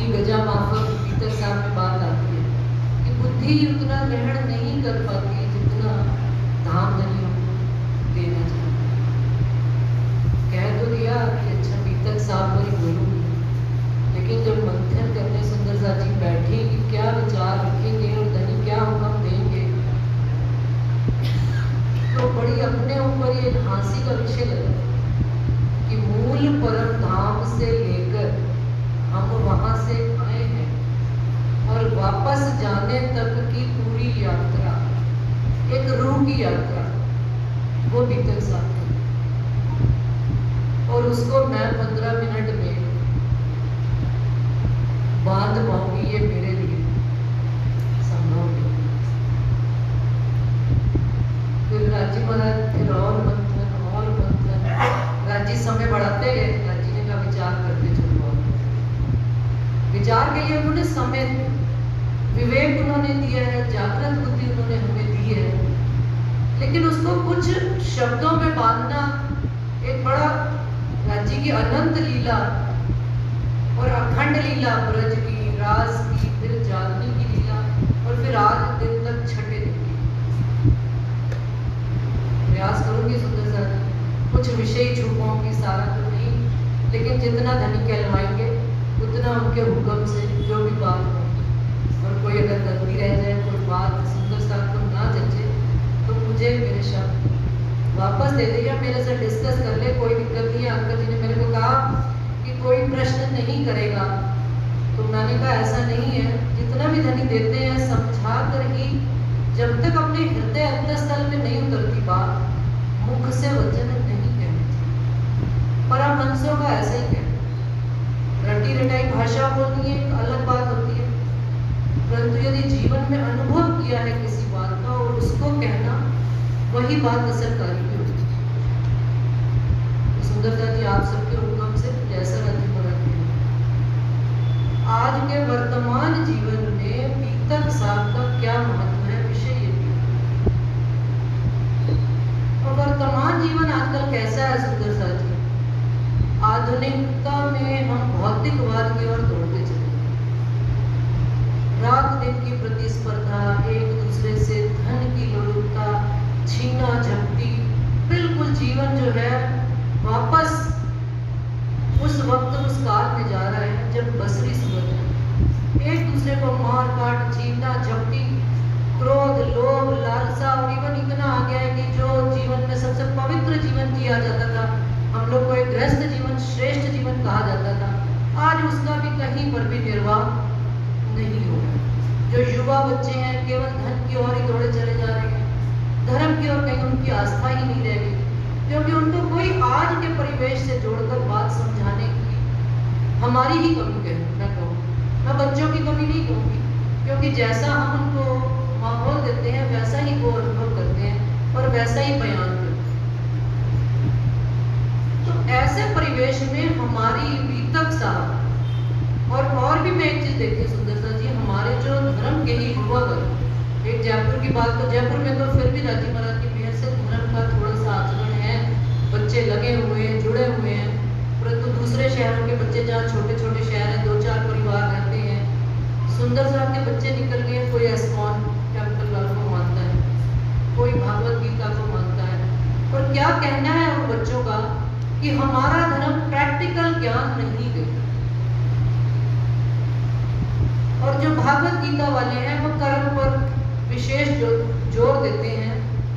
की गजा माफक भीतर साहब में बात आती है कि बुद्धि उतना ग्रहण नहीं कर पाती जितना धाम धनी देना चाहिए। कह तो दिया कि अच्छा भीतर साहब पर ही बोलूंगी, लेकिन जब मंथन करने सुंदरसा जी बैठेंगी, क्या विचार रखेंगे और धनी क्या हुक्म देंगे, तो बड़ी अपने ऊपर ये हंसी का विषय लगा कि मूल परम धाम से लेकर हम वहां से आए हैं और वापस जाने तक की पूरी यात्रा एक रूह की यात्रा, वो भीतर साथ है। और उसको मैं 15 मिनट में बांध पाऊंगी, ये मेरे लिए संभव नहीं। फिर राजी महाराज फिर और मंथन, राजी समय बढ़ाते गए। राजी ने कहा विचार करते चलो। विचार के लिए उन्होंने समय दिया, विवेक उन्होंने दिया है, जागृत बुद्धि उन्होंने हमें दी है, लेकिन उसको कुछ शब्दों में बांधना एक बड़ा राजी की अनंत लीला और अखंड लीला, ब्रज की, रास की, फिर जागनी की लीला और फिर आज दिन तक छठे दिन की। प्रयास करूंगी सुंदर सा, कुछ विषय छुपाऊंगी, सारा तो नहीं, लेकिन जितना धनी कहलवाएंगे उतना उनके हुक्म से जो भी बात हो, और कोई अगर गलती रह जाए, कोई बात सुंदर सा को ना जचे, तो मुझे मेरे शब्द वापस दे दे या मेरे से डिस्कस कर ले, कोई दिक्कत नहीं है। अंकल जी ने मेरे को कहा कि कोई प्रश्न नहीं करेगा, तो मैंने कहा ऐसा नहीं है, जितना भी धनी देते हैं समझा कर ही, जब तक अपने हृदय अंतस्थल में नहीं उतरती बात, मुख से वचन नहीं कहना चाहिए। परमहंसों का ऐसा ही कहना, रटी रटाई भाषा बोलनी एक अलग बात होती है, परंतु यदि जीवन में अनुभव किया है किसी बात का और उसको कहना, वही बात असरकारी भी होती है। सुंदरता जी आप सबके हुक्म से जैसा राजी महाराज, आज के वर्तमान जीवन में पीतक साहब का क्या महत्व है, विषय ये भी। और वर्तमान जीवन आजकल कैसा है सुंदरता जी, आधुनिकता में हम भौतिकवाद की ओर दौड़ते चले, रात दिन की प्रतिस्पर्धा, एक दूसरे से धन की लोलुपता, छीना झपटी, बिल्कुल जीवन जो है वापस उस वक्त उस काल में जा रहा है जब बसरी सूरत है। एक दूसरे को मार काट, छीना झपटी, क्रोध, लोभ, लालसा, और इवन इतना आ गया है कि जो जीवन में सबसे पवित्र जीवन जिया जाता था, हम लोग को एक गृहस्थ जीवन श्रेष्ठ जीवन कहा जाता था, आज उसका भी कहीं पर भी निर्वाह नहीं हो रहा। जो युवा बच्चे हैं केवल धन की ओर ही दौड़े चले जा रहे हैं, धर्म की ओर कहीं उनकी आस्था ही नहीं रह गई, क्योंकि उनको कोई आज के परिवेश से जोड़कर बात समझाने की हमारी ही कमी है। मैं कहूँ, मैं बच्चों की कमी नहीं कहूँगी, क्योंकि जैसा हम उनको माहौल देते हैं वैसा ही वो अनुभव करते हैं और वैसा ही बयान करते हैं। तो ऐसे परिवेश में हमारी बीतक साहब, और भी मैं एक चीज देखती सुंदरता जी, हमारे जो धर्म के ही युवा वर्ग, एक जयपुर की बात, तो जयपुर में तो फिर भी राजी महाराज की मेहर से धर्म का थोड़ा सा आचरण है, बच्चे लगे हुए हैं, जुड़े हुए हैं, परंतु दूसरे शहरों के बच्चे जहाँ छोटे छोटे शहर हैं, 2-4 परिवार रहते हैं, सुंदर साहब के बच्चे निकल गए, कोई एस्कॉन टेम्पल वालों को मानता है, कोई भागवत गीता को मानता है, और क्या कहना है उन बच्चों का कि हमारा धर्म प्रैक्टिकल ज्ञान नहीं देता, और जो भागवत गीता वाले हैं वो कर्म पर विशेष जोर देते हैं,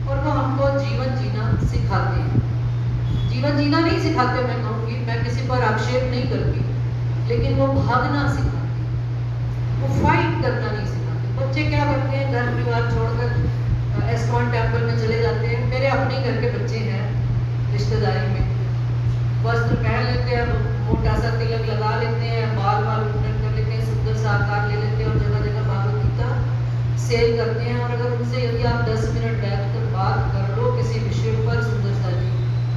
और वो हमको जीवन जीना सिखाते हैं। जीवन जीना नहीं सिखाते, मैं कहूँगी, मैं किसी पर आक्षेप नहीं करती, लेकिन वो भागना सिखाते, वो फाइट करना नहीं सिखाते। बच्चे क्या करते हैं, घर परिवार छोड़कर एस्कॉन टेम्पल में चले जाते हैं। मेरे अपने घर के बच्चे हैं, रिश्तेदारी में वस्त्र पहन लेते हैं, मोटा सा तिलक लगा लेते हैं, बाल मुंडन कर लेते हैं, सुंदर सा आकार ले लेते हैं, और जगह जगह भागवत गीता सेल करते हैं। और अगर उनसे यदि आप 10 मिनट बैठकर बात कर लो किसी विषय पर सुंदरता जी,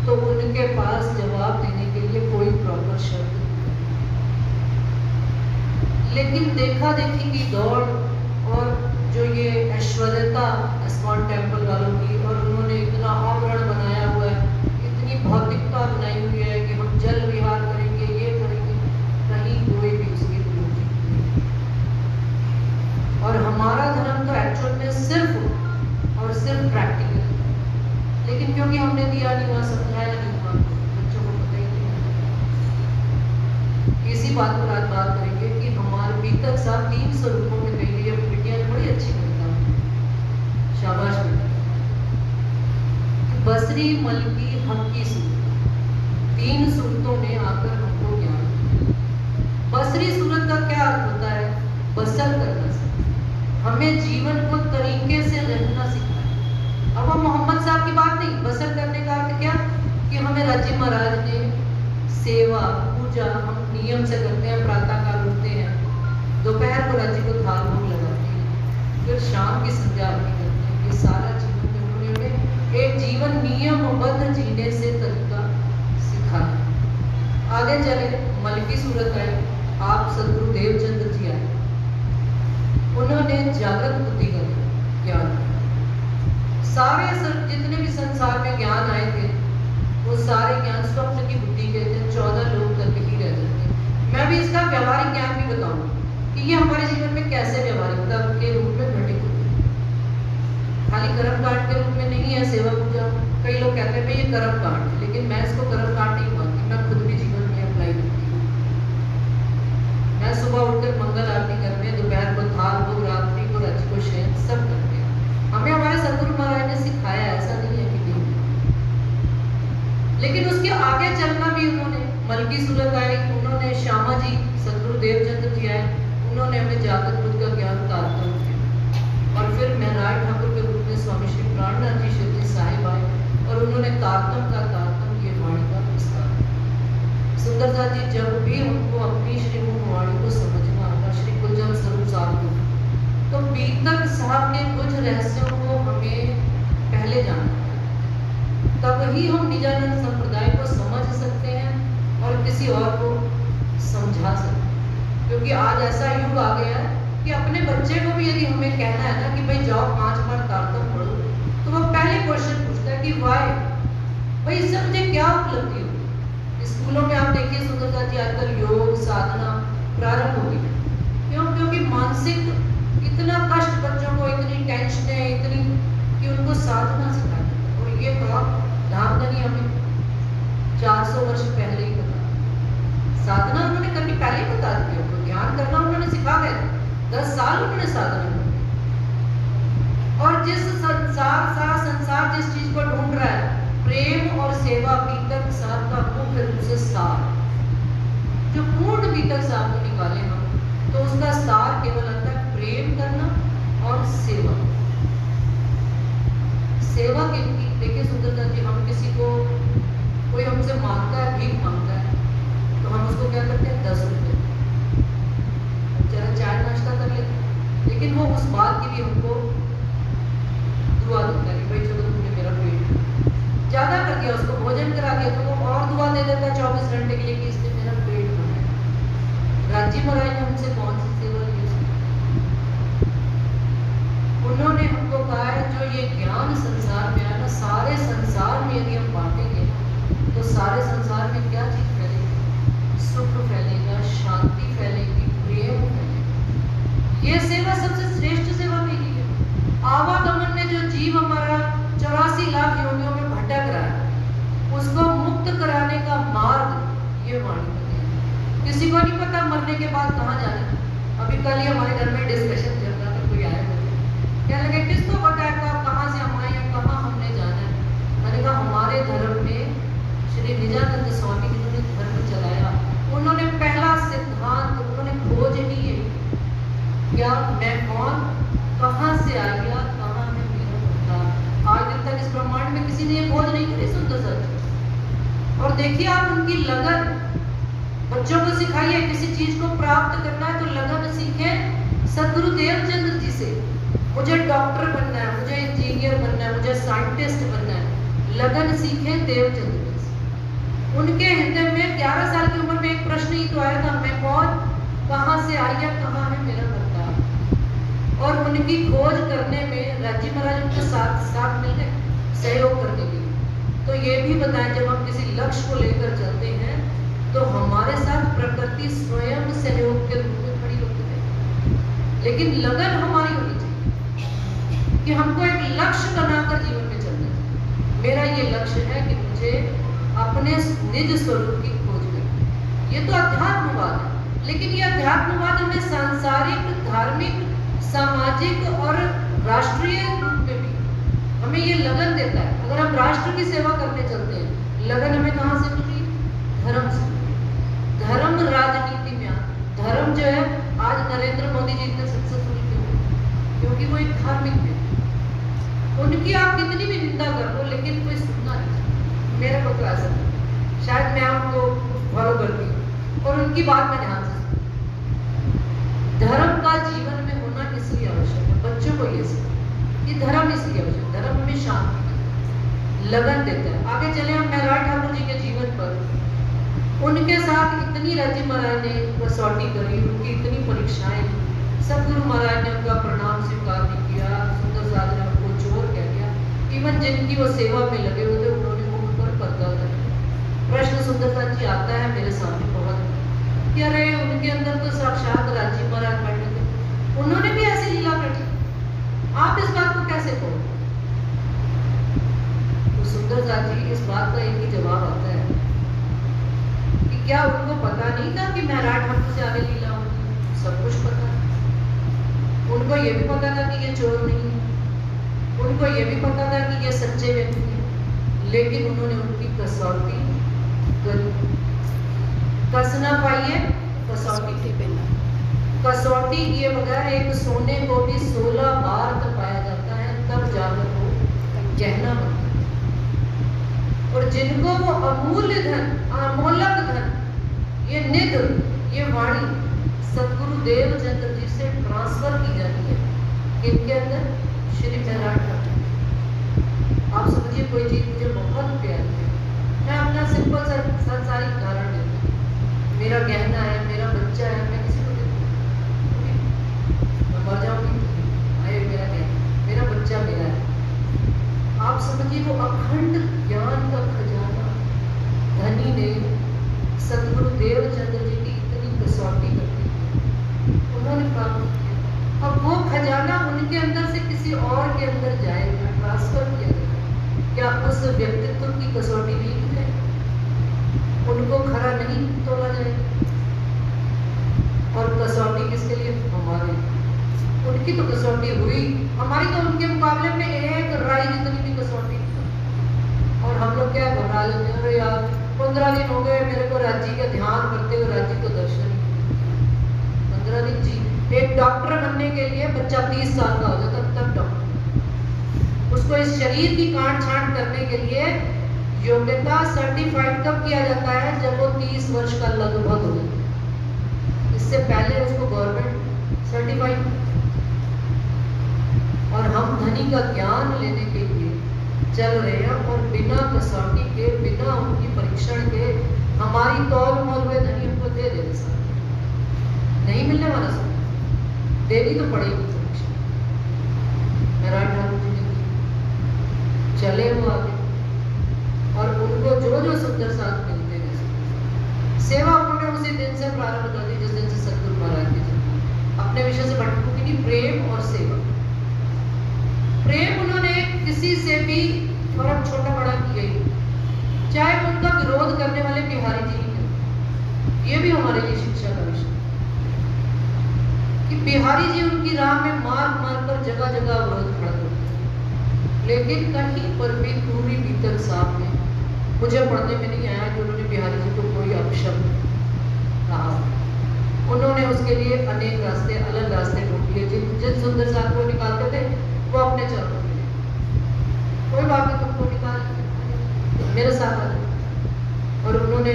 तो उनके पास जवाब देने के लिए कोई प्रॉपर शब्द नहीं। लेकिन देखा देखी की दौड़ और जो ये ऐश्वर्यता एस्कॉन टेम्पल वालों की, और उन्होंने इतना आवरण बनाया हुआ है, इतनी भौतिकता बनाई हुई है कि हम जल विहार करेंगे, ये करेंगे, कहीं कोई भी उसकी पूर्ति साहब 3 स्वरूपों में कही गई है। बेटियां बड़ी अच्छी करता हूँ, शाबाश बेटा। बसरी, मलकी, हक्की सूरत, 3 सूरतों ने आकर हमको ज्ञान दिया। बसरी सूरत का क्या अर्थ होता है? बसर करना सिखाया, हमें जीवन को तरीके से रहना सिखाया। अब वो मोहम्मद साहब की बात नहीं, बसर करने का अर्थ क्या कि हमें राज्य महाराज ने सेवा पूजा हम नियम से करते हैं, प्रातः काल उठते हैं, दोपहर को राज्य को थाल भोग लगाते हैं, फिर शाम की संध्या आरती करते हैं। ये सारा जीवन में उन्होंने हमें एक जीवन नियमबद्ध जीने से तरीका सिखाया। आगे चले, मलकी सूरत है, आप सदगुरु देवचंद्र जी आए, उन्होंने जागृत बुद्धि का ज्ञान दिया। सारे जितने भी संसार में ज्ञान आए थे वो सारे ज्ञान स्वप्न की बुद्धि के थे, 14 लोग तक ही रह जाते। मैं भी इसका व्यवहारिक ज्ञान भी बताऊंगा कि ये हमारे जीवन में कैसे व्यवहारिकता के रूप में घटित होती है। खाली कर्मकांड के रूप में नहीं है सेवा पूजा। कई लोग कहते हैं भाई ये कर्मकांड है, लेकिन मैं इसको कर्मकांड नहीं मानती, मैं खुद भी जीवन में अप्लाई करती हूँ। मैं सुबह उठकर मंगल आरती करते हैं, दोपहर को थाल भोग, रात्रि को राज्य को शयन, सब करते हैं। हमें हमारे सदगुरु महाराज ने सिखाया, ऐसा नहीं है कि नहीं। लेकिन उसके आगे चलना भी उन्होंने, मलकी सूरत आई, उन्होंने श्यामा जी सदगुरु देवचंद्र जी आए, उन्होंने हमें जागृत बुद्ध का ज्ञान तारतम किया। और फिर महराज ठाकुर के रूप में स्वामी श्री प्राणनाथ जी शिव जी साहिब आए और उन्होंने तारतम का तारतम ये वाणी का विस्तार। सुंदरता जी जब भी हमको अपनी श्री वाणी को समझना होगा, श्री कुलजम स्वरूप साहब को, तो बीतक साहब के कुछ रहस्यों को हमें पहले जानना है, तब ही हम निजानंद संप्रदाय को समझ सकते हैं और किसी और को समझा सकते हैं। क्योंकि आज ऐसा युग आ गया है कि अपने बच्चे को भी यदि हमें कहना है ना कि भाई जाओ 5 बार तारतम पढ़ो, तो वो पहले क्वेश्चन पूछता है कि वाई, भाई इससे मुझे क्या उपलब्धि होगी। स्कूलों में आप देखिए सुंदरता जी आजकल योग साधना प्रारंभ हो गई। क्यों? क्योंकि मानसिक इतना कष्ट बच्चों को, इतनी टेंशन है, इतनी कि उनको साधना सिखाई। और ये काम धामधनी हमें 400 वर्ष पहले ही बता, साधना उन्होंने कभी पहले ही बता दी, उनको ध्यान करना उन्होंने सिखा गए। 10 साल उन्होंने साधना की। और जिस सारा संसार जिस चीज को ढूंढ रहा है, प्रेम और सेवा, बीतक साहब का मुख्य रूप से सार, जो पूर्ण बीतक साहब को निकाले हम, तो उसका सार केवल आता है प्रेम करना और सेवा। सेवा के लिए देखिए सुंदरता जी, हम किसी को, कोई हमसे मांगता है, भीख मांगता है, तो हम उसको क्या करते हैं? 10 रुपये, जरा चाय नाश्ता कर लेते हैं। लेकिन वो उस बात की भी हमको दुआ देता है कि भाई चलो तुमने मेरा पेट ज्यादा कर दिया, उसको भोजन करा दिया, तो वो और दुआ दे देता है 24 घंटे के लिए कि इसने मेरा पेट भरा। राज्य महाराज ने हमसे कौन सी सेवा ली? उन्होंने हमको कहा है जो ये ज्ञान संसार में आना, सारे संसार में यदि हम बांटेंगे तो सारे संसार में क्या चीज फैलेगी? सुख फैलेगा, शांति फैलेगी, प्रेम फैलेगा। ये सेवा सबसे श्रेष्ठ सेवा कही है। आवागमन में जो जीव हमारा 84 लाख योनियों में भटक रहा है, उसको मुक्त कराने का मार्ग ये वाणी है। किसी को नहीं पता मरने के बाद कहाँ जाना। अभी कल ही हमारे घर में डिस्कशन चल रहा था, कोई आया क्या लगे किसको पता है कहाँ से हम आए हैं, कहाँ हमने जाना है। मैंने कहा हमारे धर्म में श्री निजानंद स्वामी जिन्होंने धर्म चलाया, उन्होंने पहला सिद्धांत, उन्होंने खोज ही है क्या मैं कौन, कहाँ से आ गया, कहाँ है मेरा पता। आज दिन तक इस ब्रह्मांड में किसी ने ये खोज नहीं करी सुंदर सच। और देखिए आप उनकी लगन, बच्चों को सिखाइए किसी चीज को प्राप्त करना है तो लगन सीखे सदगुरु देवचंद्र जी से। मुझे डॉक्टर बनना है, मुझे इंजीनियर बनना है, मुझे साइंटिस्ट बनना है, लगन सीखे देवचंद्र जी से। उनके हृदय में 11 साल की उम्र में एक प्रश्न ही तो आया था, मैं कौन, कहाँ से आई है, कहाँ है मेरा पता। और उनकी खोज करने में राज्य महाराज उनके साथ मिल गए सहयोग करने के लिए। तो ये भी बताएं जब हम किसी लक्ष्य को लेकर चलते हैं तो हमारे साथ प्रकृति स्वयं सहयोग के रूप में खड़ी होती है। लेकिन लगन हमारी होनी चाहिए कि हमको एक लक्ष्य बनाकर जीवन में चलना चाहिए। मेरा ये लक्ष्य है कि मुझे अपने निज स्वरूप की खोज करनी। ये तो अध्यात्मवाद है, लेकिन ये अध्यात्मवाद हमें सांसारिक, धार्मिक, सामाजिक और राष्ट्रीय रूप में भी हमें ये लगन देता है। अगर हम राष्ट्र की सेवा करने चलते हैं, लगन हमें कहाँ से मिली? धर्म से। धर्म राजनीति में धर्म जो है, आज नरेंद्र मोदी जी इतने सक्सेसफुल क्यों? क्योंकि वो एक धार्मिक व्यक्ति। उनकी आप कितनी भी निंदा कर लो, लेकिन कोई सुनना नहीं। मेरे को तो ऐसा नहीं, शायद मैं आपको फॉलो करती हूँ और उनकी बात में ध्यान से। धर्म का जीवन में होना इसलिए आवश्यक है, बच्चों को ये कि धर्म इसलिए आवश्यक है। धर्म हमें शांति, लगन देता है। आगे चले हम महराज ठाकुर जी के जीवन पर। उनके साथ इतनी राज्य महाराज ने कसौटी करी, उनकी इतनी परीक्षाएं, सदगुरु महाराज ने उनका प्रणाम स्वीकार नहीं किया, सुंदर साध ने उनको चोर कह दिया। इवन जिनकी वो सेवा में लगे हुए थे, उन्होंने मुख पर पर्दा कर दिया। प्रश्न सुंदर साध जी आता है मेरे सामने बहुत कि अरे उनके अंदर तो साक्षात राज्य महाराज बैठे थे, उन्होंने भी ऐसी लीला बैठी, आप इस बात को कैसे कहो? तो सुंदर साध जी इस बात का एक ही जवाब आता है कि क्या उनको पता नहीं था कि महराज ठाकुर से आगे लीला होगी? सब कुछ पता है। उनको ये भी पता था कि ये चोर नहीं है, उनको ये भी पता था कि ये सच्चे व्यक्ति हैं, लेकिन उन्होंने उनकी कसौटी कस ना पाई है, कसौटी पे ना। कसौटी किए बगैर एक सोने को भी 16 बार तपाया जाता है, तब जाकर वो गहना बनता है। और जिनको वो अमूल्य धन, अमोलक धन, ये निध, ये वाणी सदगुरु देवचंद्र जी से ट्रांसफर की जाती है, किनके अंदर? श्री महराज ठाकुर। आप समझिए कोई चीज मुझे बहुत प्यारी है, मैं अपना सिंपल संसारिक उदाहरण देती हूँ। मेरा गहना है, मेरा बच्चा है, मैं किसी को देती हूँ, मैं मर जाऊंगी, अरे मेरा गहना, मेरा बच्चा मेरा है। आप समझिए वो अखंड ज्ञान का खजाना धनी ने सदगुरु देवचंद्र जी की इतनी कसौटी करती उन्होंने प्राप्त किया। अब वो खजाना उनके अंदर से किसी और के अंदर जाएगा, ट्रांसफर किया जाएगा, क्या उस व्यक्तित्व की कसौटी नहीं की जाएगी? उनको खरा नहीं तोला जाएगा? और कसौटी किसके लिए? हमारे। उनकी तो कसौटी हुई, हमारी तो उनके मुकाबले में एक राई जितनी भी कसौटी। और हम लोग क्या घबरा लेते हैं, अरे यार 15 दिन हो गए मेरे को राज्य का ध्यान करते हुए, राज्य तो दर्शन 15 दिन जी। एक डॉक्टर बनने के लिए बच्चा 30 साल का हो जाता, तब डॉक्टर। उसको इस शरीर की काट छांट करने के लिए योग्यता सर्टिफाइड कब किया जाता है? जब वो 30 वर्ष का लगभग हो जाता है। इससे पहले उसको गवर्नमेंट सर्टिफाइड। और हम धनी का ज्ञान लेने के लिए चल रहे हैं, और बिना कसौटी के, बिना उनकी परीक्षण के हमारी तौल मोल हुए धनी हमको दे दे सकते नहीं मिलने वाला सब, देनी तो पड़ेगी परीक्षा। महराज ठाकुर जी ने चले वो आगे, और उनको जो जो सुंदर साथ मिलते गए, सेवा उन्होंने उसी दिन से प्रारंभ कर दी जिस दिन से सदगुरु महाराज के जन्म। अपने विषय से भटकूंगी नहीं, प्रेम और सेवा। प्रेम उन्होंने किसी से भी फर्क छोटा बड़ा किया ही, चाहे उनका विरोध करने वाले बिहारी जी ही, ये भी हमारे लिए शिक्षा का विषय कि बिहारी जी उनकी राह में मार मार कर जगह जगह अवरोध खड़ा करते, लेकिन कहीं पर भी पूरी भीतर साफ में मुझे पढ़ने में नहीं आया कि उन्होंने बिहारी जी को कोई अपशब्द कहा। उन्होंने उसके लिए अनेक रास्ते, अलग रास्ते ढूंढ लिए। जिन सुंदर साथ को निकालते थे वो अपने चरणों में, कोई बात नहीं, तुमको निकाल मेरे साथ आ जाए। और उन्होंने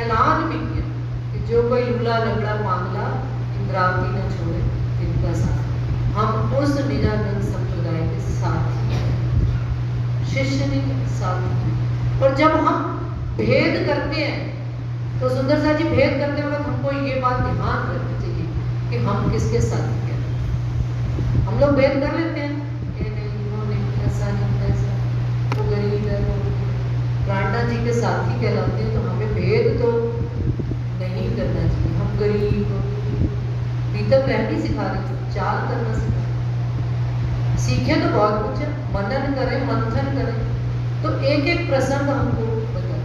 ऐलान भी किया कि जो कोई लूला लंगड़ा मामला इंद्रावती न छोड़े इनका साथ। हम उस निजानंद संप्रदाय के साथ ही, शिष्य नहीं साथ ही। और जब हम भेद करते हैं तो सुंदर साथ जी, भेद करते वक्त हमको ये बात ध्यान रखनी चाहिए कि हम किसके साथ हैं। हम लोग भेद कर लेते हैं, ये नहीं, वो नहीं, ऐसा नहीं, ऐसा, वो गरीब है, वो प्राणा जी के साथ ही कहलाते हैं। तो हमें भेद तो नहीं करना चाहिए। हम गरीब भीतर रहनी सिखा रहे, चाल करना सिखा रहे। सीखे तो बहुत कुछ है, मनन करें, मंथन करें, तो एक एक प्रसंग हमको बताए।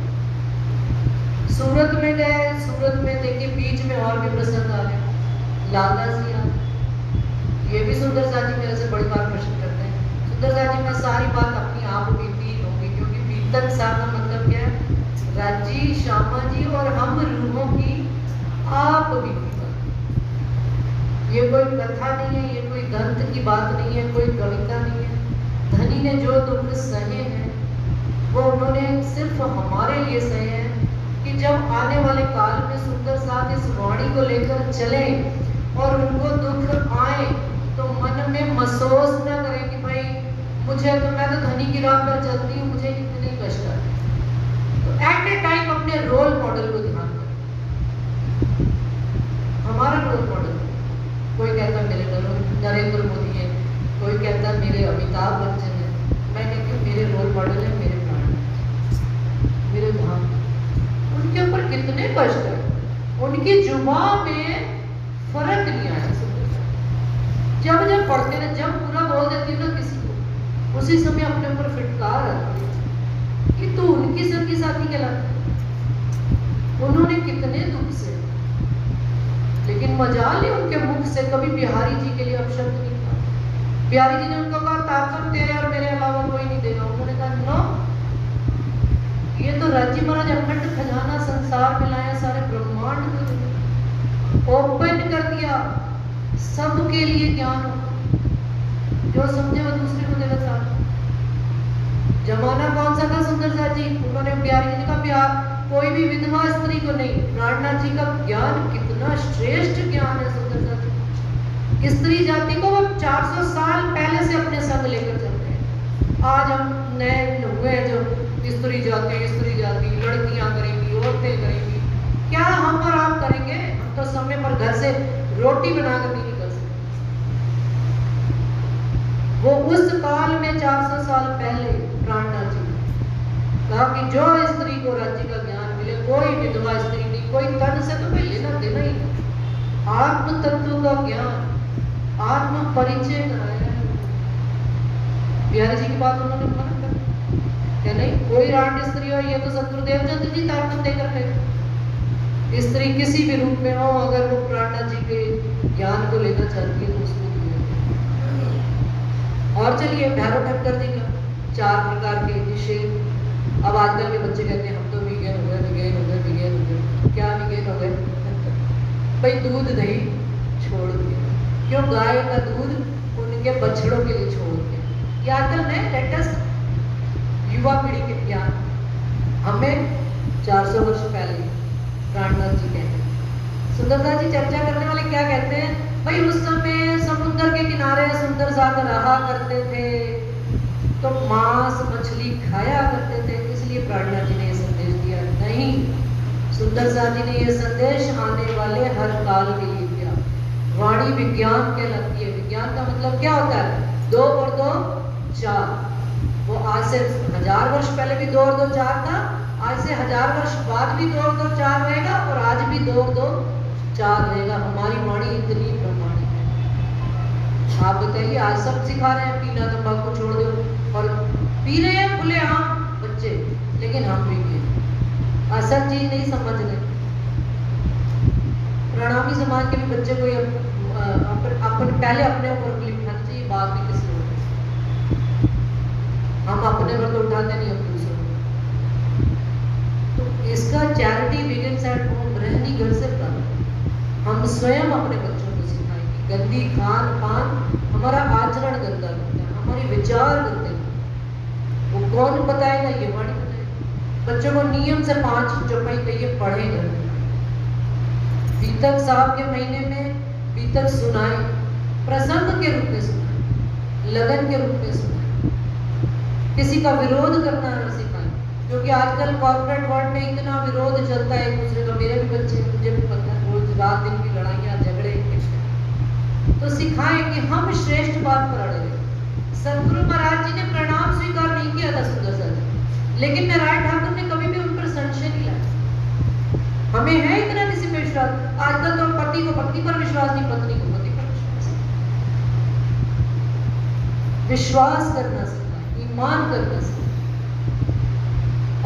सूरत में गए, सूरत में देखिए बीच में और भी प्रसंग आ गए, लाला जी आ गए। ये भी सुंदर सा जी मेरे से बड़ी बार प्रश्न करते हैं, सुंदर सा जी मैं सारी बात अपनी आप बीती लूंगी, क्योंकि बीतन सा का मतलब क्या है, राजी श्यामा जी और हम रूहों की आप बीती बात। ये कोई कथा नहीं है, ये कोई ग्रंथ की बात नहीं है, कोई कविता नहीं है। धनी ने जो दुख सहे हैं वो उन्होंने सिर्फ हमारे लिए सहे हैं कि जब आने वाले काल में सुंदर साथ इस वाणी को लेकर चले और उनको दुख आए तो मन में महसूस न करें कि भाई मुझे तो, मैं तो धनी की राह पर चलती हूँ, मुझे इतने कष्ट आते। तो एट ए टाइम अपने रोल मॉडल को ध्यान करें। हमारा रोल मॉडल, कोई कहता मेरे नरेंद्र मोदी है, कोई कहता मेरे अमिताभ बच्चन है, मैं कहती हूँ मेरे रोल मॉडल है मेरे प्राण, मेरे धाम। उनके ऊपर कितने कष्ट है, उनकी जुबान में फर्क नहीं आया। जब जब पढ़ते ना, जब पूरा बोल देती हूँ ना किसी को, उसी समय अपने ऊपर फिटकार आती है कि तू उनकी संगी साथी कहलाता है। उन्होंने कितने दुख से, लेकिन मजाल ही उनके मुख से कभी बिहारी जी के लिए अपशब्द नहीं था। बिहारी जी ने उनको कहा ताकत तेरे और मेरे अलावा कोई नहीं देगा। उन्होंने कहा नो, ये तो राजी महाराज अखंड खजाना संसार में लाया, सारे ब्रह्मांड को ओपन कर दिया, सबके लिए ज्ञान हो, जो समझे वो दूसरे को देना चाहता। जमाना कौन सा था सुंदर सा जी, उन्होंने बिहारी जी ने कहा बिहार कोई भी विधवा स्त्री को नहीं। प्राणनाथ जी का ज्ञान कितना श्रेष्ठ ज्ञान है सुंदर सा जी। स्त्री जाति को वो 400 साल पहले से अपने संग लेकर चलते हैं। आज हम नए हुए हैं जो स्त्री जाति लड़कियां करेंगी, औरतें करेंगी, क्या हम और आप करेंगे? हम तो समय पर घर से रोटी बनाकर नहीं निकल सकते। वो उस काल में 400 साल पहले प्राणनाथ जी कहा कि जो स्त्री को राज्य का ज्ञान मिले, कोई विधवा स्त्री नहीं, कोई तन से तो भाई लेना देना ही नहीं। आत्म तत्व का ज्ञान, आत्म परिचय कराया है। बिहारी जी की बात उन्होंने मना कर क्या नहीं, कोई राट स्त्री हो, ये तो सतगुरुदेव चंद्र जी ताकत देकर गए। स्त्री किसी भी रूप में हो, अगर वो प्राणनाथ जी के ज्ञान को लेना चाहती है तो उसको दिया। और चलिए भैरव ठक्कर जी का 4 प्रकार के निषेध। अब आजकल के बच्चे कहते हैं हम तो विज्ञान हो गए। क्या विज्ञान हो गए? भाई दूध दही छोड़ दिया, क्यों? गाय का दूध उनके बछड़ों के लिए छोड़ दिया। ये आजकल नए लेटेस्ट युवा पीढ़ी के ज्ञान। हमें 400 वर्ष पहले प्राणनाथ जी कहते हैं। सुंदरता जी चर्चा करने वाले क्या कहते हैं? भाई उस समय समुद्र के किनारे सुंदर साथ रहा करते थे, तो मांस मछली खाया करते थे, इसलिए प्राणनाथ जी ने यह संदेश दिया। नहीं, सुंदर साथ जी ने यह संदेश आने वाले हर काल के लिए दिया। वाणी विज्ञान कहलाती है। विज्ञान का मतलब क्या होता है? 2 और 2 4। वो आज से 1000 वर्ष पहले भी 2 और 2 4 था, आज से 1000 वर्ष बाद भी 2 और 2 4 रहेगा, और आज भी 2 और 2 4 रहेगा। हमारी वाणी इतनी प्रमाणिक है। आप बताइए, आज सब सिखा रहे हैं पीना तंबाकू छोड़ दो, और पी रहे हैं खुले आम बच्चे, लेकिन हम भी पी असल चीज नहीं समझ रहे। प्रणामी समाज के भी बच्चे को पहले अपने ऊपर लिखना चाहिए, बात भी किसी और। हम अपने पर तो उठाते नहीं, हम दूसरों। तो इसका चैरिटी बिगिंस एट होम, रहनी घर से प्रारंभ। हम स्वयं अपने बच्चों को सिखाएंगे। गंदी खान पान, हमारा आचरण गंदा होता है, हमारे विचार गंदे। वो कौन बताएगा? ये वाणी बताएगा। बच्चों को नियम से 5 चौपाई कहिए, पढ़े घर में। बीतक साहब के महीने में बीतक सुनाए, प्रसंग के रूप में सुनाए, लगन के रूप में सुनाए। किसी का विरोध करना न सिखाएं, क्योंकि आजकल कॉर्पोरेट वर्ल्ड में इतना विरोध चलता है एक दूसरे का। मेरे भी बच्चे, मुझे भी पता है, रोज रात दिन की लड़ाइयाँ झगड़े। तो सिखाएं कि हम श्रेष्ठ बात पर अड़े रहे। सतगुरु महाराज जी ने प्रणाम स्वीकार नहीं किया था सुंदर सा जी, लेकिन नारायण ठाकुर ने कभी भी उन पर संशय नहीं लाया। हमें है इतना किसी पे विश्वास? आजकल तो पति को पत्नी पर विश्वास नहीं, पत्नी को पति पर विश्वास करना सिखाएं, ईमान करना सिखाएं।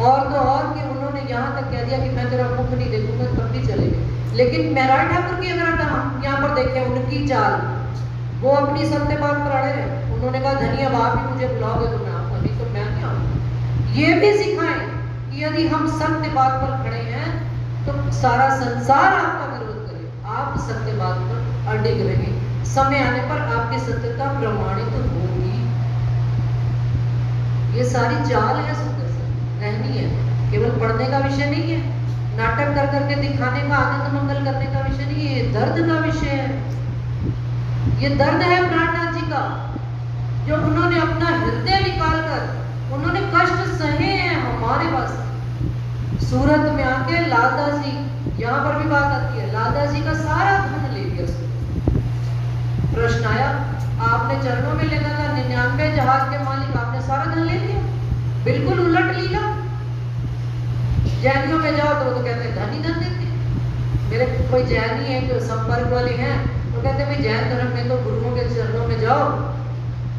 और तो और कि उन्होंने यहाँ तक कह दिया कि मैं तेरा मुख नहीं देखूंगा, तब भी चले गए। लेकिन महराज ठाकुर की अगर हम यहाँ पर देखें उनकी चाल, वो अपनी सत्य बात पर अड़े रहे। उन्होंने कहा धन्य आप ही मुझे बुलाओगे तो मैं आऊंगा, नहीं तो मैं नहीं आऊंगा। ये भी सिखाएं कि यदि हम सत्य बात पर खड़े हैं तो सारा संसार आपका विरोध करे, आप सत्य बात पर अडिग रहे, समय आने पर आपकी सत्यता प्रमाणित होगी। ये सारी चाल है सुंदर सा, रहनी है, केवल पढ़ने का विषय नहीं है, नाटक कर करके दिखाने का, आनंद मंगल करने का विषय नहीं है, ये दर्द का विषय है। ये दर्द है प्राणनाथ जी का, जो उन्होंने अपना हृदय निकाल कर उन्होंने कष्ट सहे हैं हमारे पास। सूरत में आके लालदास जी, यहाँ पर भी बात आती है, लालदास जी का सारा धन ले लिया उसने। प्रश्न आया, आपने चरणों में लेना था, 99 जहाज के मालिक, आपने सारा धन ले लिया। बिल्कुल उलट लीला। जैनियों में जाओ तो वो तो कहते हैं धन ही धन देते हैं। मेरे कोई जैनी है जो संपर्क वाले हैं, तो कहते हैं भाई जैन धर्म में तो गुरुओं के चरणों में जाओ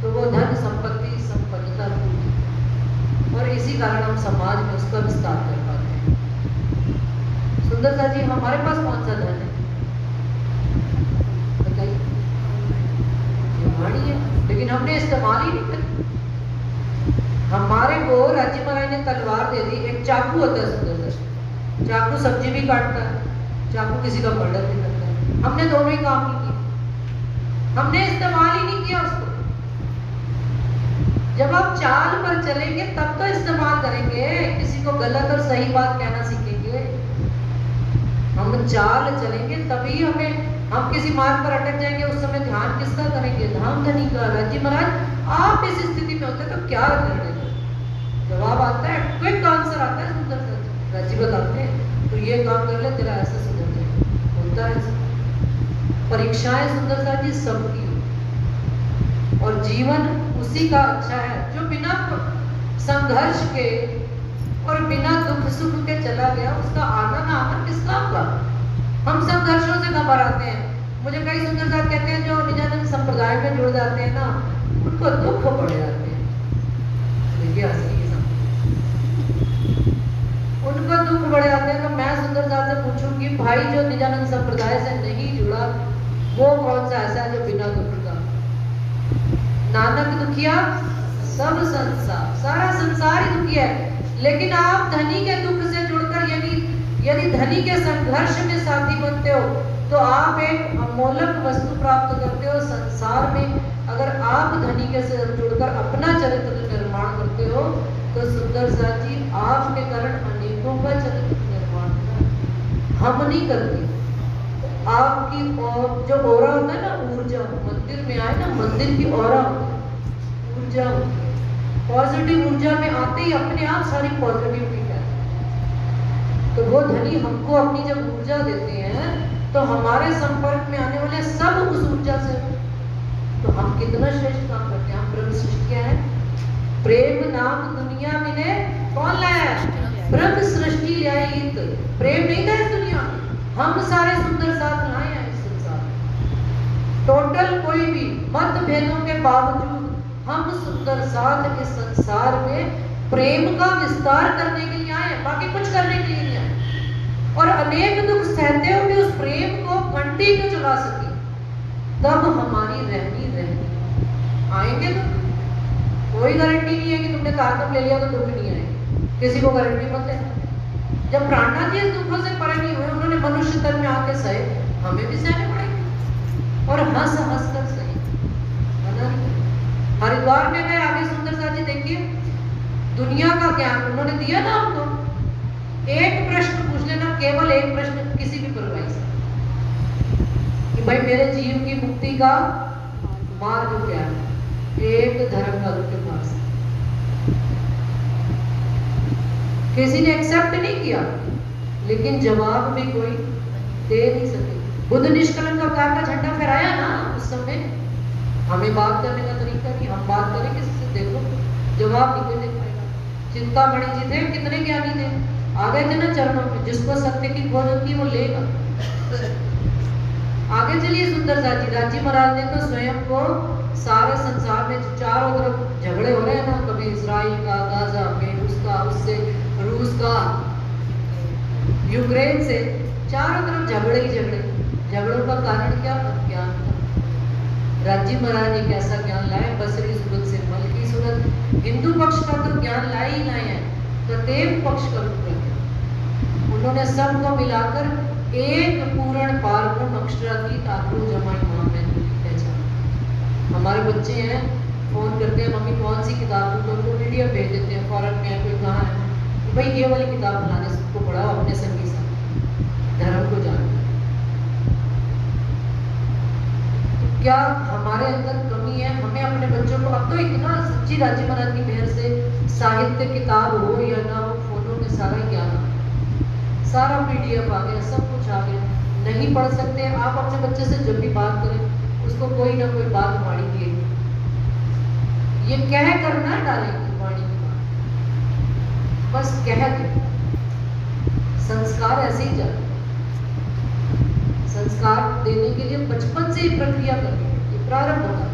तो वो धन संपत्ति संपन्नता होगी, और इसी कारण हम समाज में उसका विस्तार कर पाते हैं। सुंदरता जी, हमारे पास कौन सा धन है बताइए? वाणी है, लेकिन हमने इस्तेमाल ही नहीं करी। हमारे को राज्य महाराज ने तलवार दे दी, एक चाकू होता है सुंदर सा, चाकू सब्जी भी काटता है, चाकू किसी का मर्डर भी करता है। हमने दोनों ही काम नहीं किए, हमने इस्तेमाल ही नहीं किया उसको। जब आप चाल पर चलेंगे तब तो इस्तेमाल करेंगे, किसी को गलत और सही बात कहना सीखेंगे। हम चाल चलेंगे तभी हम किसी मार्ग पर अटक जाएंगे, उस समय ध्यान किसका करेंगे? धाम धनी का। राज्य महाराज आप इस स्थिति में होते तो क्या निर्णय करते? जवाब आता है, क्विक आंसर आता है सुंदर सा। राज्य बताते हैं तो ये काम कर ले, तेरा ऐसा सुधर जाए। होता है परीक्षाएं सुंदर सा जी सबकी, और जीवन उसी का अच्छा है जो बिना संघर्ष के और बिना दुख सुख के चला गया। उसका आना ना आना किस काम का? हम संघर्षों से घबराते हैं। मुझे कई सुंदर साथ कहते हैं जो निजानंद संप्रदाय में जुड़ जाते हैं ना, उनको दुख पड़ जाते हैं। देखिए असली उनको दुख बढ़ जाते हैं। तो मैं सुंदर साथ से पूछूं कि भाई जो निजानंद संप्रदाय से नहीं जुड़ा वो कौन सा ऐसा है जो बिना दुख का? नानक दुखिया सब संसार, सारा संसार ही दुखी है। लेकिन आप धनी के दुख से जुड़कर यदि धनी के संघर्ष में साथी बनते हो तो आप एक अमोलक वस्तु प्राप्त करते हो संसार में। अगर आप धनी के से जुड़कर अपना चरित्र निर्माण करते हो तो सुंदर सा जी आपके कारण अनेकों का चरित्र निर्माण होता। हम नहीं करते। आपकी जो ओरा होता है ना, ऊर्जा, मंदिर में आए ना, मंदिर की ओरा होती है, ऊर्जा होती है। पॉजिटिव ऊर्जा में आते ही अपने आप सारी पॉजिटिविटी है। तो वो धनी हमको अपनी जब ऊर्जा देते हैं तो हमारे संपर्क में आने वाले सब उस ऊर्जा से, तो हम कितना श्रेष्ठ काम करते हैं। हम ब्रह्म सृष्टि क्या है? प्रेम नाम दुनिया में कौन लाया है? ब्रह्म सृष्टि लायित। प्रेम नहीं था इस दुनिया में, हम सारे सुंदर साथ लाए हैं इस संसार में। टोटल कोई भी मतभेदों के बावजूद हम सुंदर साथ इस संसार में प्रेम का विस्तार करने के लिए आए हैं, बाकी कुछ करने के लिए नहीं आए। और अनेक दुख सहते हुए उस प्रेम को कंटिन्यू चला सके, तब हमारी रहनी आएंगे दुख। कोई गारंटी नहीं है कि तुमने तारकम ले लिया तो दुख नहीं आएंगे, किसी को गारंटी मत है। जब प्राणनाथ जी इस दुखों से परे नहीं हुए, उन्होंने मनुष्य तन में आके सहे, हमें भी सहने पड़ेंगे, और हंस हंस कर सहे। हरिद्वार में गए, आगे सुंदर सा जी देखिए, दुनिया का ज्ञान उन्होंने दिया ना हमको। एक प्रश्न पूछ लेना, केवल एक प्रश्न किसी भी परवाही से, कि भाई मेरे जीव की मुक्ति का मार्ग क्या है? एक धर्म का मार्ग से। किसी ने एक्सेप्ट नहीं किया, लेकिन जवाब भी कोई दे नहीं सके। बुद्ध निष्कलंक अवतार का झंडा फहराया ना उस समय। हमें बात करने का तरीका नहीं, हम बात करें किसी से, देखो जवाब नहीं कोई दे पाएगा। चिंतामणि जी थे, कितने ज्ञानी थे, आ गए थे ना चरणों में। जिसको सत्य की खोज होती है वो लेगा। आगे चलिए सुंदर सा जी, राज्य महाराज ने तो स्वयं को सारे संसार में चारों तरफ झगड़े हो रहे हैं ना, कभी इसराइल का, गाजा में, उसका, उससे रूस का, यूक्रेन से चारों तरफ झगड़े ही झगड़े। झगड़ों का कारण क्या? अज्ञान था। राजी महाराज एक ऐसा ज्ञान लाए, बसरी सूरत से मल की सूरत। हिंदू पक्ष का तो ज्ञान लाए ही लाए हैं, तदेव पक्ष का ज्ञान उन्होंने सबको मिलाकर एक पूर्ण पारब्रह्म अक्षरातीत आत्मा जमाई महामंत्र की पहचान। हमारे बच्चे हैं, फोन करते हैं मम्मी कौन सी किताब, तो उनको पीडीएफ भेज देते हैं, फॉरन में है कोई कहाँ है, तो भाई ये वाली किताब बनाने सबको पढ़ाओ, अपने संगी साथ धर्म को जानो। क्या हमारे अंदर कमी है? हमें अपने बच्चों को, अब तो इतना सच्ची राजी महाराज की मेहर से साहित्य किताब हो या ना हो, फोटो में सारा ज्ञान आ गया, सारा पीडीएफ आ गया, सब कुछ आ गया। नहीं पढ़ सकते, आप अपने बच्चे से जब भी बात करें उसको कोई ना कोई बात वाणी दिए, ये कह कर ना डालेंगे वाणी की बात, बस कह दे। संस्कार ऐसे ही जाते, संस्कार देने के लिए बचपन से ही प्रक्रिया करनी है, ये प्रारंभ होगा।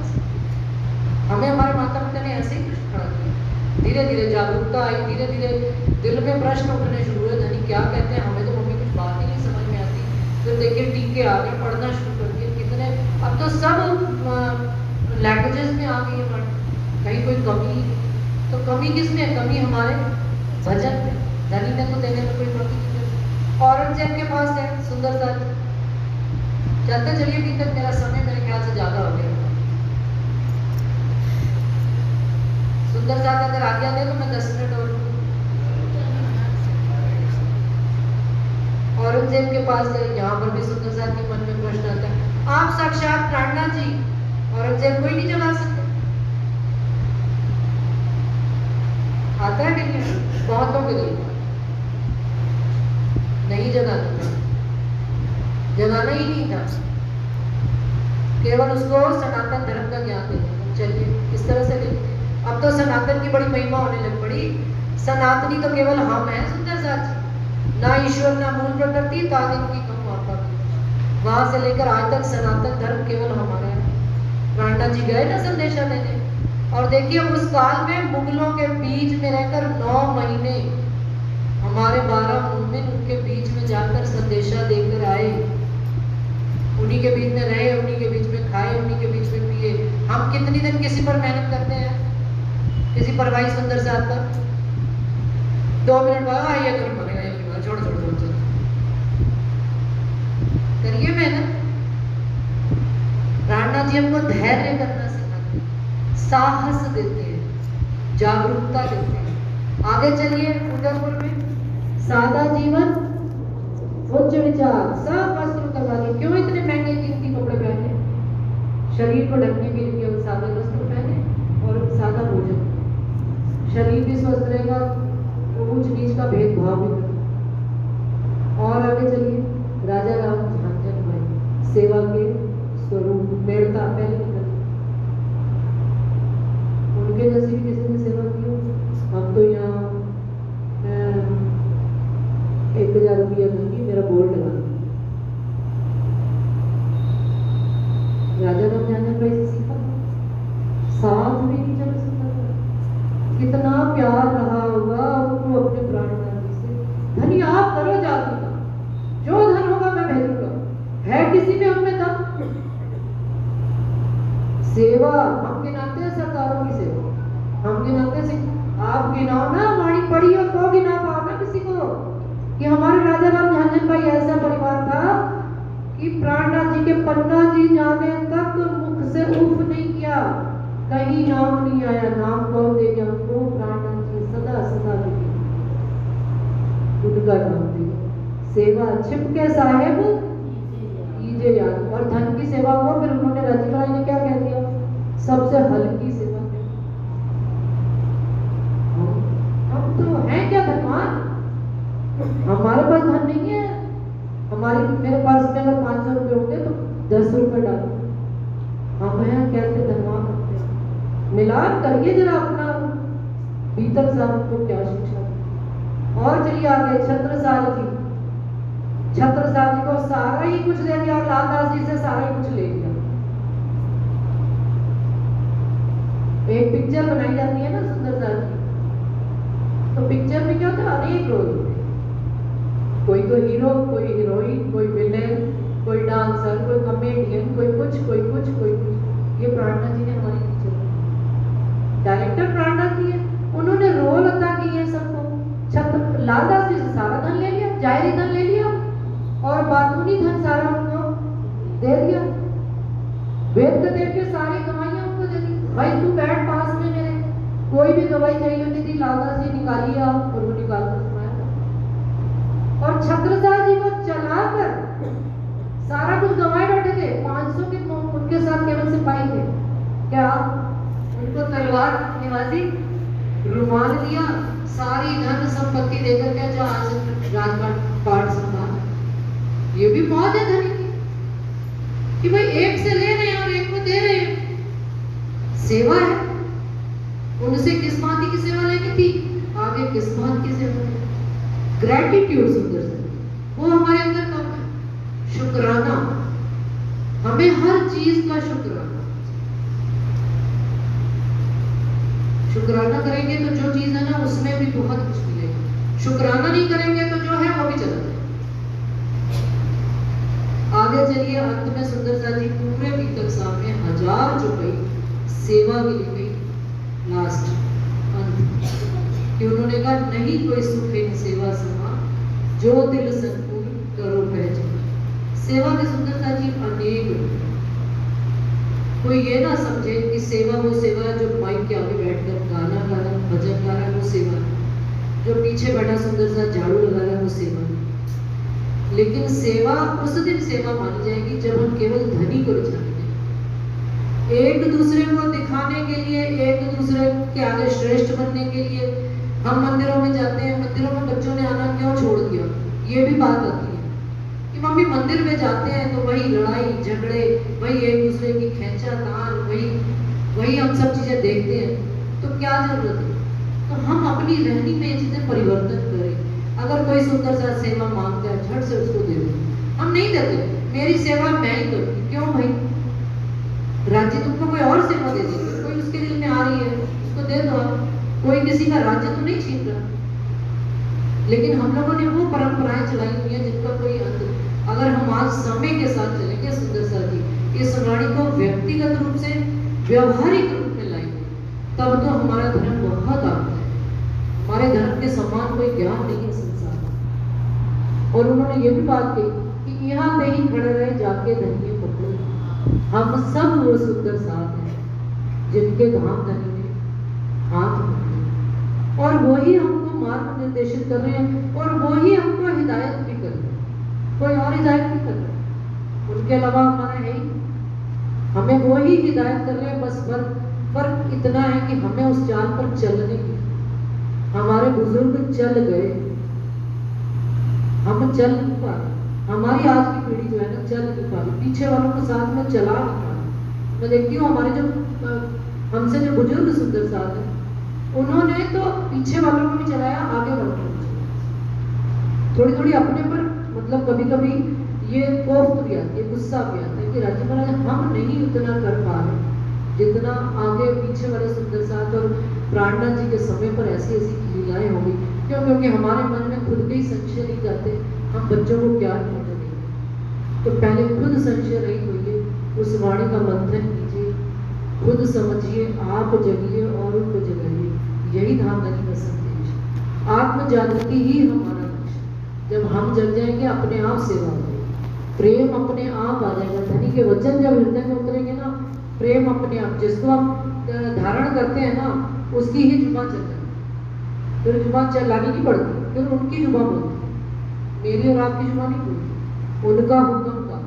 हमें हमारे माता पिता ने ऐसे ही कुछ खड़ा किया, धीरे धीरे जागरूकता आई, धीरे धीरे दिल में प्रश्न उठने शुरू हुए, धनी क्या कहते हैं, हमें तो मम्मी कुछ बात ही नहीं समझ में आती। फिर देखिए टीके आ गए, पढ़ना शुरू कर दिए, कितने अब तो सब लैंग्वेजेस में आ गई है। कहीं कोई कमी, तो कमी किसमें है? कमी हमारे भजन में, धनी ने तो देने में कोई कमी नहीं। औरंगजेब के पास है सुंदर सा, चलते चलिए कि तक मेरा समय मेरे ख्याल से ज्यादा हो गया। सुंदर साथ अगर आज्ञा दे तो मैं 10 मिनट और। औरंगजेब के पास गए, यहाँ पर भी सुंदर साथ के मन में प्रश्न आता है, आप साक्षात प्राणनाथ जी, औरंगजेब कोई नहीं जगा सकते। आता है कि नहीं? बहुतों के दिल नहीं जगाना, जगाना ही नहीं था, केवल उसको सनातन धर्म का ज्ञान देना। चलिए इस तरह से नहीं, अब तो सनातन की बड़ी महिमा होने लग पड़ी। सनातनी तो केवल हम हैं सुंदर साथ, ना ईश्वर ना मूल प्रकृति, तादिन की कम आपा। वहां से लेकर आज तक सनातन धर्म केवल हमारा है। प्राणनाथ जी गए ना संदेशा देने, और देखिए उस काल में मुगलों के बीच में रहकर 9 महीने हमारे 12 मुमिन उनके बीच में जाकर संदेशा देकर आए, उन्हीं के बीच में रहे, उन्हीं के बीच में खाए, उन्हीं के बीच में पिए। हम कितनी दिन किसी पर मेहनत करते हैं, किसी पर भाई सुंदर साथ पर 2 मिनट बाद आइए करो, मरेगा छोड़ छोड़ छोड़ छोड़, करिए मेहनत। प्राणनाथ जी हमको धैर्य करना सिखाते हैं, साहस देते हैं, जागरूकता देते हैं। आगे चलिए, उदयपुर में सादा जीवन उच्च विचार, सब वस्त्र करवा दिए। क्यों इतने महंगे कीमती कपड़े पहने? शरीर को ढकने के लिए केवल सादा वस्त्र पहने और सादा भोजन, शरीर भी स्वस्थ रहेगा, ऊंच नीच का भेदभाव भी करेगा। और आगे चलिए, राजा राम झांझन भाई सेवा के स्वरूप मेड़ता पहले निकल, उनके जैसी भी किसी ने सेवा की हो। हम तो यहाँ 1000 रुपया दूंगी, मेरा बोर्ड लगा। राजा राम झांझन भाई से सीखा, साथ में नहीं चल सकता था, कितना प्यार रहा होगा उनको अपने प्राणनाथ जी से। धनी आप करो जागरूकता, जो धन होगा मैं भेजूंगा, है किसी में हमें दम। सेवा हम गिनाते हैं, सरकारों की सेवा हम गिनाते हैं, आप गिनाओ ना, वाणी पढ़ी हो तो गिना पाओ ना किसी को। कि हमारे राजा राम झांझन भाई ऐसा परिवार था कि प्राणनाथ जी के पन्ना जी जाने तक मुख से उफ नहीं किया, कहीं नाम नहीं आया। नाम कौन दे गया हमको? प्राणनाथ जी सदा सदा देंगे, उनका नाम देंगे। सेवा छिपके साहेब कीजिए याद, और धन की सेवा को फिर उन्होंने रजनीकाई ने क्या कह दिया? सबसे हल्की सेवा। हम तो हैं क्या धनवान? हमारे पास धन नहीं है, मेरे पास में अगर 500 रुपए होंगे तो 10 रुपए डालो, हम हैं कहते धनवान होते हैं। मिलान करिए जरा अपना भीतर से, आपको क्या शिक्षा। और चलिए आगे, छत्रसाल जी, छत्रसाल जी को सारा ही कुछ दे दिया, और लालदास जी से सारा ही कुछ ले लिया। एक पिक्चर बनाई जाती है ना सुंदर साल की, तो पिक्चर में क्या होता है? अनेक रोल होते हैं, कोई तो हीरो, कोई हीरोइन, कोई विलेन, कोई डांसर, कोई कॉमेडियन, कोई कुछ कोई कुछ कोई कुछ। ये प्रार्थना जी ने हमारी पिक्चर में डायरेक्टर प्रार्थना जी है, उन्होंने रोल अदा किए सबको। छत्र लालदास जी से सारा धन ले लिया, जायरी धन ले लिया और बातूनी धन सारा उनको दे दिया। वेद के देव के सारी गवाहियां उनको दे दी, भाई तू बैठ पास में मेरे, कोई भी गवाही चाहिए होती थी लालदास जी निकालिए आप, और वो निकाल कर सुनाया। और छत्रसाल जी को चलाकर सारा कुछ गंवाए बैठे थे, 500 के उनके साथ केवल सिपाही थे। क्या उनको तलवार निवासी रुमाल दिया, सारी धन संपत्ति देकर क्या जो आज राजपाट पाठ संभाल। ये भी बहुत है धनी की कि भाई एक से ले रहे हैं और एक को दे रहे हैं, सेवा है। उनसे किस बात की सेवा लेनी थी, आगे किस बात की सेवा लेनी। ग्रेटिट्यूड सुंदर से वो हमारे अंदर कम है। शुक्राना, हमें हर चीज का शुक्राना, शुक्राना करेंगे तो जो चीज है ना उसमें भी बहुत कुछ मिलेगा। शुक्राना नहीं करेंगे तो जो है वो भी चला जाएगा। आगे चलिए, अंत में सुंदरसा जी पूरे बीतक साहब में 1000 रुपए सेवा के लिए गई। लास्ट अंत कि उन्होंने कहा नहीं कोई सुख इन सेवा समा, जो दिल संकुल करो पहचान। सेवा के सुंदरता जी अनेक, कोई ये ना समझे कि सेवा वो सेवा जो माइक के आगे बैठकर गाना गा रहा है, भजन गा रहा है, वो सेवा है। जो पीछे बैठा सुंदरसा झाड़ू लगा रहा है, वो सेवा है। लेकिन सेवा उस दिन सेवा मानी जाएगी जब हम केवल धनी को रिझाएंगे, एक दूसरे को दिखाने के लिए, एक दूसरे के आगे श्रेष्ठ बनने के लिए। हम मंदिरों में जाते हैं, मंदिरों में बच्चों ने आना क्यों छोड़ दिया, ये भी बात आती है कि मम्मी मंदिर में जाते हैं तो वही लड़ाई झगड़े, वही एक दूसरे की खींचातान, वही हम सब चीजें देखते हैं, तो क्या जरूरत है। तो हम अपनी रहनी में ये चीजें परिवर्तन करें। अगर कोई सुंदर सा सेवा मांगता है, झट से उसको दे दो। हम नहीं देते, मेरी सेवा मैं ही करूँ। क्यों भाई, राज्य तुमको कोई और सेवा दे देगी, कोई उसके दिल में आ रही है उसको दे दो। कोई किसी का राज्य तो नहीं छीन रहा। लेकिन हम लोगों ने वो परंपराएं चलाई हुई है जिनका कोई अंत। अगर हम आज समय के साथ चलेंगे सुंदरसा जी, इस वाणी को व्यक्तिगत रूप से व्यवहारिक रूप में लाएंगे, तब तो हमारा धर्म बहुत आगे है। हमारे धर्म के समान कोई ज्ञान नहीं है संसार में। और उन्होंने ये भी बात कही कि यहाँ पे ही खड़े रहे जाके धनिये पकड़ो। हम सब वो सुंदर साथ हैं जिनके धाम धनी में हाथ पकड़े, और वही हमको मार्ग निर्देशित कर रहे हैं, और वही हमको हिदायत भी कर रहे हैं। कोई और हिदायत नहीं कर रहा, उनके अलावा हमारा है ही, हमें वही हिदायत कर रहे हैं। बस फर्क इतना है कि हमें उस चाल पर चलने की, हमारे बुजुर्ग चल गए, हम चल नहीं पा रहे। हमारी आज की पीढ़ी जो है ना चल नहीं पा रही, पीछे वालों को साथ में चला नहीं पा रही। मैं देखती हूँ हमारे जो हमसे जो बुजुर्ग सुंदर साथ हैं, उन्होंने तो पीछे वालों को भी चलाया, आगे वालों को भी चलाया। थोड़ी थोड़ी अपने पर मतलब कभी कभी ये कोफ्त भी आती है, गुस्सा भी आता है कि राज्य महाराज हम नहीं उतना कर पा रहे जितना आगे पीछे वाले सुंदर साथ और प्राणनाथ जी के समय पर ऐसी ऐसी लीलाएं हो गई। क्यों? क्योंकि हमारे मन में खुद के ही संशय नहीं जाते, हम बच्चों को क्या होने देंगे। तो पहले खुद संशय रहित होइए, उस वाणी का मंथन कीजिए, खुद समझिए, आप जगिए और उनको जगाइए। यही धाम धनी का संदेश। आत्म जागृति ही हमारा लक्ष्य। जब हम जग जाएंगे अपने आप सेवा होगी, प्रेम अपने आप आ जाएगा। धनी के वचन जब हृदय में उतरेंगे ना, प्रेम अपने आप, जिसको हम धारण करते हैं ना, उसकी ही जुबान चल जाती। फिर जुबान चलानी नहीं पड़ती, फिर उनकी जुबान बोलती, मेरी और आपकी जुबान नहीं बोलती, उनका हुक्म का,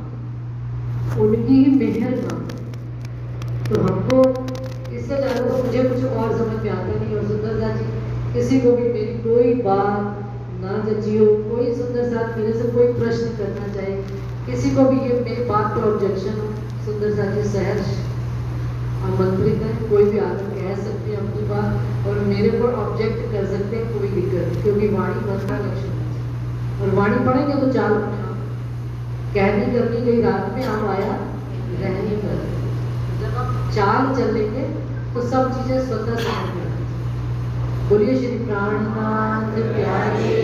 उनकी ही मेहर का। तो हमको इससे ज्यादा तो मुझे कुछ और समझ में आता नहीं। और सुंदरसा जी, किसी को भी मेरी कोई बात ना जची हो, कोई सुंदर साथ मेरे से कोई प्रश्न करना चाहे, किसी को भी ये मेरी बात पर ऑब्जेक्शन हो, सुंदरसा जी सहर्ष आमंत्रित है। कोई भी आकर कह सकते हैं अपनी बात, और मेरे पर ऑब्जेक्ट कर सकते हैं, कोई दिक्कत नहीं। क्योंकि वाणी बस का लक्ष्य है, और वाणी पढ़ेंगे तो चाल अपने आप कहनी करनी गई रात में, आप आया रहनी कर। जब आप चाल चलेंगे तो सब चीजें स्वतः समझ में आएंगी। बोलिए श्री प्राणनाथ प्यारे।